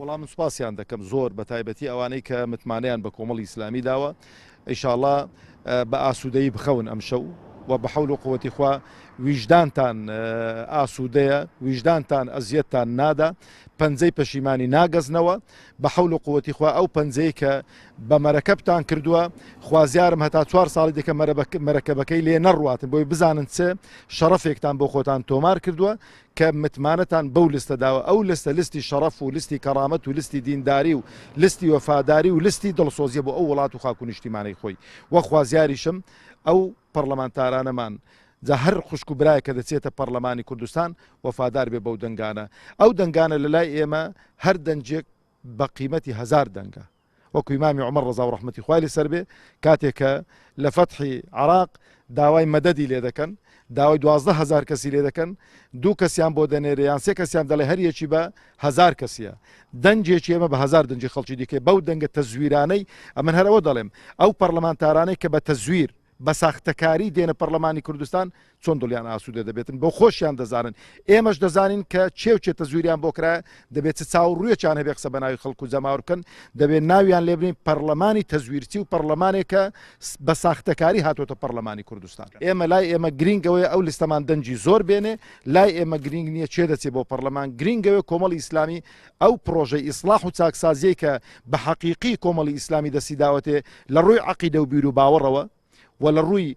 وەڵام سوپاسیان دەکەم زۆر بە تایبەتی ئەوانەی کە متمانیان بە کۆمەڵی ئیسلامی داوە ئینشاءڵڵا بە ئاسوودەیی بخەون ئەم شەو و بە حەول و قووەتی خوا ویژدانتان ئاسوودەیە ویژدانتان ئەزیەتتان نادا پەنجەی پەشیمانی ناگەزنەوە بە حەول و قووەتی خوا ئەو پەنجەی کە بە مەرەکەبتان کردووە خوازیارم هەتا 4 ساڵی دیکە مەرەکەبەکەی لێ نەڕواتن بۆی بزانن چ شەڕەفێکتان بۆ خۆتان تۆمار کردووە کە متمانەتان بەو لستە داوە ئەو لستە لستی شەڕەف و لستی کەڕامەت و لستی دینداری و لستی وەفاداری و لستی دڵسۆزیە بۆ ئەو وڵات و خاک و نیشتیمانەی خۆی وە خوازیاریشم ئەو پەرلەمانتارانەمان جا هەر خوشک و برایە کە دەچێتە پەرلەمانی کوردستان وەفادار بێ بەو دەنگانە ئەو دەنگانە لە لای ئێمە هەر دەنجێک بە قیمەتی 1000 دەنگە وەکو ئیمامی عومەر ڕەزا و ڕەحمەتی خوای لەسەر بێ کاتێک کە لە فەتحی عێراق داوای مەدەدی لێ دەکەن داوای 12000 کەسی لێ دەکەن 2 کەسیان بۆ دەنێرە یان 3 کەسیان دەڵێ هەر یەکی بە 1000 کەسیە دەنجێکی ئێمە بە 1000 دەنجی خەڵکی دیکە بەو دەنگە تەزویرانەی ئەمن هەرەوە دەڵێم ئەو پەرلەمانتارانەی کە بە تەزویر بە ساختەکاری دێنە پەرلەمانی کوردستان چۆن دڵیان ئاسوودە دەبێتن بۆ خۆشیان دەزانن ئێمەش دەزانین کە چێوچێتە زوریان بۆ کرایە دەبێت چاوەڕوویەکیان هەبێ قسە بە ناوی خەڵکو جەماوەڕ بکەن دەبێت ناویان لێ بنین پەرلەمانی تەزویرچی و پەرلەمانێکە بە ساختەکاری هاتوۆتە پەرلەمانی کوردستان ئێمە لای ئێمە گرینگەوەی ئەو لیستەمان دەنجی زۆر بێنێ لای ئێمە گرینگ نییە چێ دەچێت بۆ پەرلەمان گرینگەوەی کۆمەڵی ئیسلامی ئەو پرۆژەی ئیسلاح و چاکسازیەی کە بە حەقیقی کۆمەڵی ئیسلامی دەستی داوەتێ لە ڕووی عەقیدە و بیر و باوەڕەوە و لە ڕووی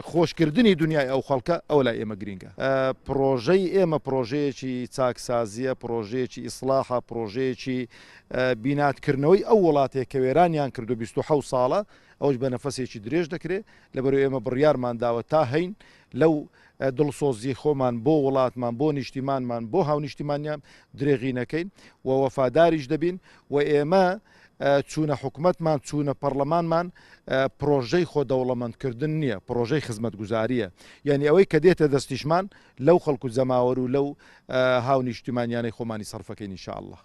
خۆشکردنی دنیای ئەو خەڵکە ئەو لای ئێمە گرینگە پرۆژەی ئێمە پرۆژەیەکی چاکسازیە پرۆژەیەکی ئیسلاحە پرۆژەیەکی بیناتکردنەوەی ئەو وڵاتێک کە وێرانیان کردو 27 ساڵە ئەوش بە نەفەسێکی درێژ دەکرێت لەبەرەوەی ئێمە بڕیارمان داوە تا هەین لەو دڵسۆزی خۆمان بۆ وڵاتمان بۆ نیشتیمانمان بۆ هاونیشتیمانیان درێغی نەکەین و وەفاداریش دەبین و ئێمە چوونە حکومەتمان چوونە پەرلەمانمان پرۆژەی خۆ دەوڵەمەندکردن نییە پرۆژەی خزمەتگوزاریە یعنی ئەوەی کە دێتە دەستیشمان لەو خەڵکو جەماوەر و لەو هاونیشتیمانیانەی خۆمانی سەرفەکەین ئینشاءالله